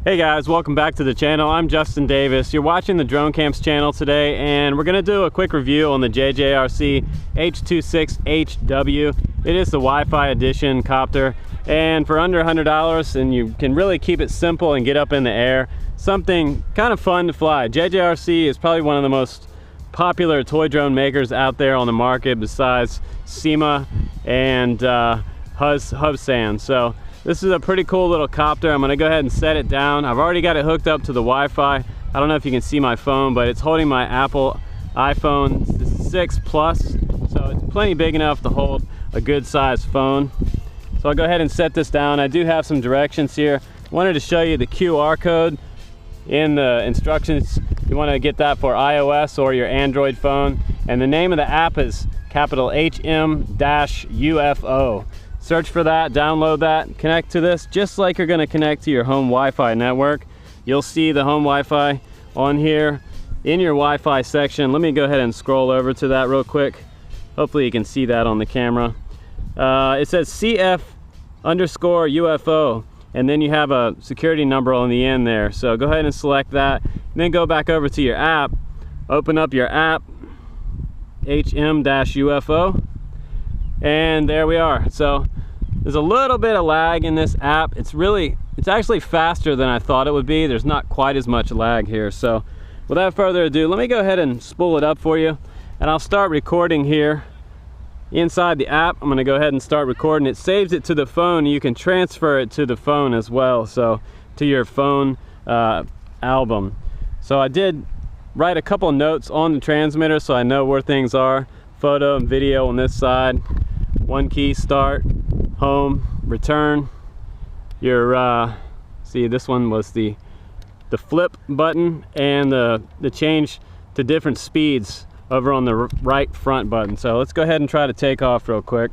Hey guys, welcome back to the channel. I'm Justin Davis. You're watching the Drone Camps channel today, and we're gonna do a quick review on the JJRC H26wh. It is the Wi-Fi edition copter, and for under $100, and you can really keep it simple and get up in the air. Something kind of fun to fly. JJRC is probably one of the most popular toy drone makers out there on the market besides SEMA and Hubsan. So this is a pretty cool little copter. I'm gonna go ahead and set it down. I've already got it hooked up to the Wi-Fi. I don't know if you can see my phone, but it's holding my Apple iPhone 6 Plus. So it's plenty big enough to hold a good sized phone. So I'll go ahead and set this down. I do have some directions here. I wanted to show you the QR code in the instructions. You wanna get that for iOS or your Android phone. And the name of the app is capital HM-UFO. Search for that, download that, connect to this just like you're going to connect to your home Wi-Fi network. You'll see the home Wi-Fi on here in your Wi-Fi section. Let me go ahead and scroll over to that real quick. Hopefully you can see that on the camera. It says CF_UFO, and then you have a security number on the end there. So go ahead and select that, and then go back over to your app, open up your app, HM-UFO, and there we are. So there's a little bit of lag in this app. It's actually faster than I thought it would be. There's not quite as much lag here. So without further ado, let me go ahead and spool it up for you, and I'll start recording here inside the app. I'm gonna go ahead and start recording. It saves it to the phone. You can transfer it to the phone as well, so to your phone album. So I did write a couple notes on the transmitter so I know where things are. Photo and video on this side. One key, start, home, return. Your see, this one was the flip button, and the change to different speeds over on the right front button. So let's go ahead and try to take off real quick.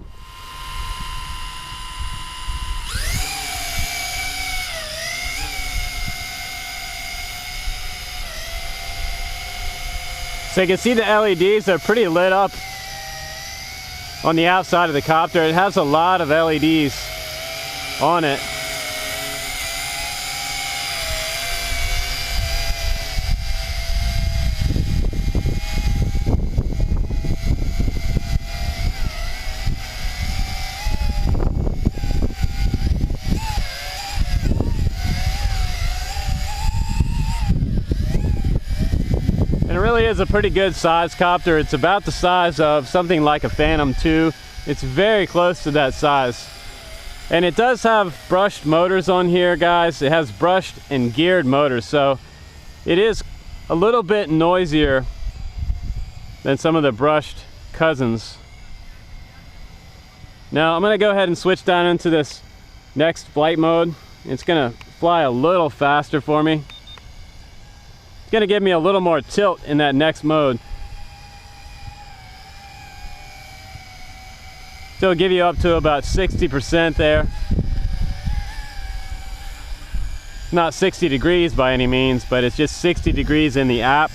So you can see the LEDs are pretty lit up on the outside of the copter. It has a lot of LEDs on it. It really is a pretty good size copter. It's about the size of something like a Phantom 2. It's very close to that size. And it does have brushed motors on here, guys. It has brushed and geared motors, so it is a little bit noisier than some of the brushed cousins. Now I'm gonna go ahead and switch down into this next flight mode. It's gonna fly a little faster for me. It's gonna give me a little more tilt in that next mode. So it'll give you up to about 60% there. Not 60 degrees by any means, but it's just 60 degrees in the app.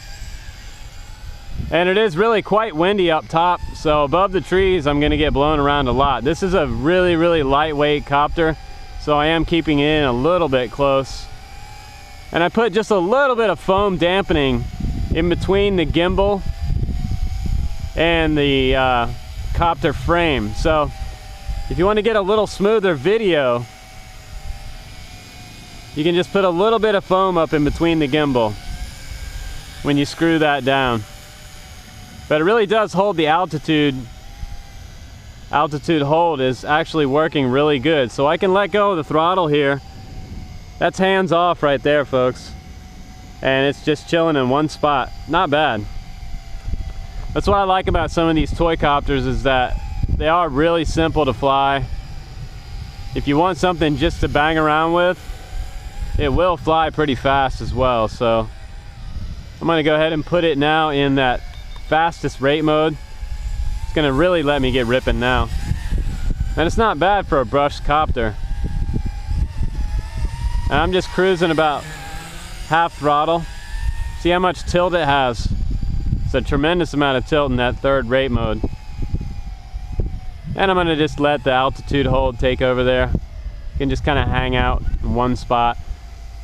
And it is really quite windy up top, so above the trees I'm gonna get blown around a lot. This is a really, really lightweight copter, so I am keeping it in a little bit close. And I put just a little bit of foam dampening in between the gimbal and the copter frame. So if you want to get a little smoother video, you can just put a little bit of foam up in between the gimbal when you screw that down. But it really does hold the altitude. Altitude hold is actually working really good. So I can let go of the throttle here. That's hands off right there, folks. And it's just chilling in one spot. Not bad. That's what I like about some of these toy copters, is that they are really simple to fly. If you want something just to bang around with, it will fly pretty fast as well. So I'm gonna go ahead and put it now in that fastest rate mode. It's gonna really let me get ripping now. And it's not bad for a brushed copter. And I'm just cruising about half throttle. See how much tilt it has. It's a tremendous amount of tilt in that third rate mode. And I'm gonna just let the altitude hold take over there. can just kind of hang out in one spot.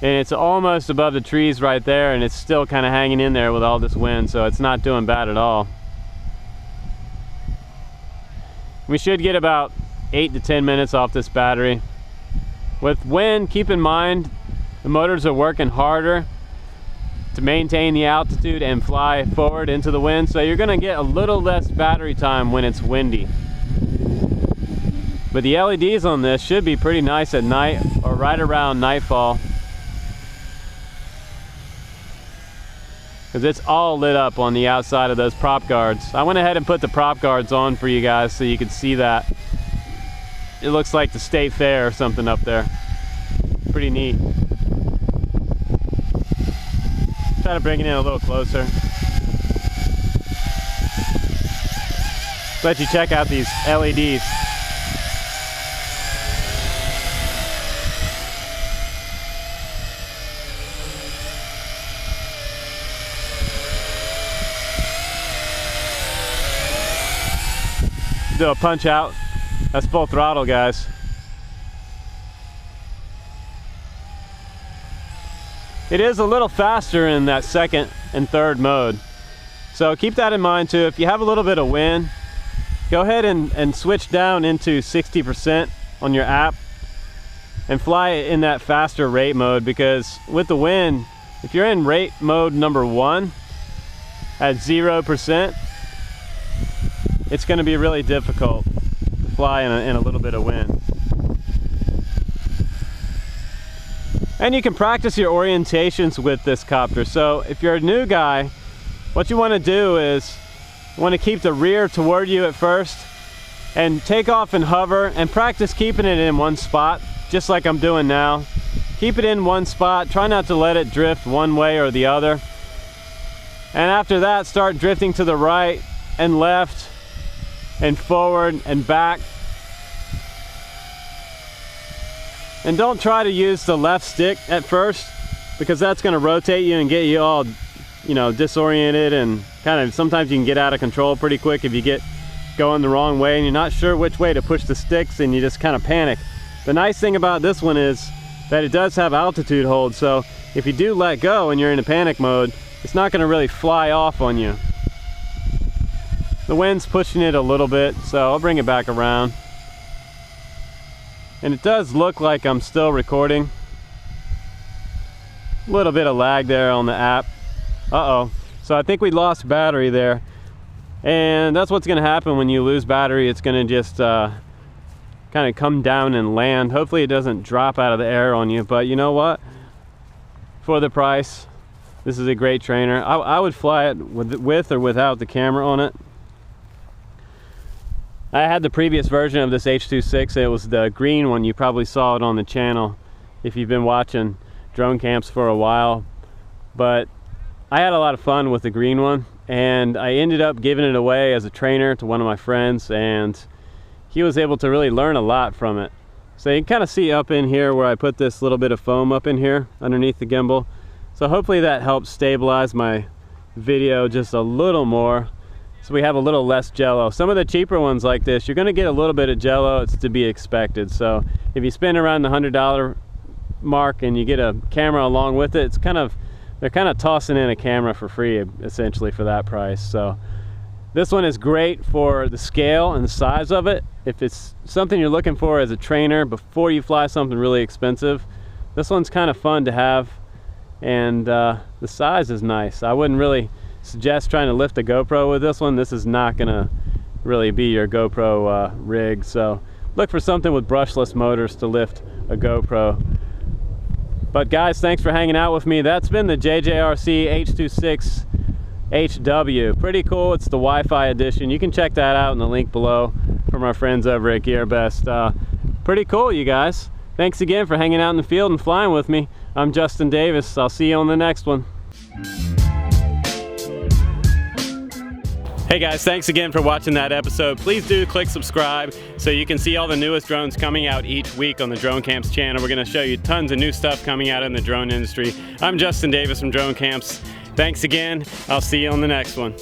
And it's almost above the trees right there, and it's still kind of hanging in there with all this wind, so it's not doing bad at all. We should get about 8 to 10 minutes off this battery. With wind, keep in mind the motors are working harder to maintain the altitude and fly forward into the wind, so you're going to get a little less battery time when it's windy. But the LEDs on this should be pretty nice at night or right around nightfall, because it's all lit up on the outside of those prop guards. I went ahead and put the prop guards on for you guys so you could see that. It looks like the State Fair or something up there. Pretty neat. Try to bring it in a little closer. Let you check out these LEDs. Do a punch out. That's full throttle, guys. It is a little faster in that second and third mode, so keep that in mind too. If you have a little bit of wind, go ahead and switch down into 60% on your app and fly it in that faster rate mode, because with the wind, if you're in rate mode number 1 at 0%, it's going to be really difficult to fly in a little bit of wind. And you can practice your orientations with this copter. So if you're a new guy, what you want to do is you want to keep the rear toward you at first and take off and hover and practice keeping it in one spot, just like I'm doing now. Keep it in one spot, try not to let it drift one way or the other. And after that, start drifting to the right and left and forward and back. And don't try to use the left stick at first, because that's going to rotate you and get you all, disoriented, and kind of sometimes you can get out of control pretty quick if you get going the wrong way and you're not sure which way to push the sticks and you just kind of panic. The nice thing about this one is that it does have altitude hold, so if you do let go and you're in a panic mode, it's not going to really fly off on you. The wind's pushing it a little bit, so I'll bring it back around. And it does look like I'm still recording. A little bit of lag there on the app. Uh-oh. So I think we lost battery there. And that's what's going to happen when you lose battery. It's going to just kind of come down and land. Hopefully it doesn't drop out of the air on you. But you know what? For the price, this is a great trainer. I would fly it with or without the camera on it. I had the previous version of this H26. It was the green one. You probably saw it on the channel if you've been watching drone camps for a while. But I had a lot of fun with the green one, and I ended up giving it away as a trainer to one of my friends, and he was able to really learn a lot from it. So you can kind of see up in here where I put this little bit of foam up in here underneath the gimbal. So hopefully that helps stabilize my video just a little more, so we have a little less jello. Some of the cheaper ones like this, you're going to get a little bit of jello. It's to be expected. So if you spend around the $100 mark and you get a camera along with it, they're kind of tossing in a camera for free essentially for that price. So this one is great for the scale and the size of it. If it's something you're looking for as a trainer before you fly something really expensive, this one's kind of fun to have, and the size is nice. I wouldn't really suggest trying to lift a GoPro with this one. This is not gonna really be your GoPro rig, so look for something with brushless motors to lift a GoPro. But guys, thanks for hanging out with me. That's been the JJRC H26wh. Pretty cool. It's the Wi-Fi edition. You can check that out in the link below from our friends over at GearBest. Pretty cool, you guys. Thanks again for hanging out in the field and flying with me. I'm Justin Davis. I'll see you on the next one. Hey guys, thanks again for watching that episode. Please do click subscribe so you can see all the newest drones coming out each week on the Drone Camps channel. We're going to show you tons of new stuff coming out in the drone industry. I'm Justin Davis from Drone Camps. Thanks again. I'll see you on the next one.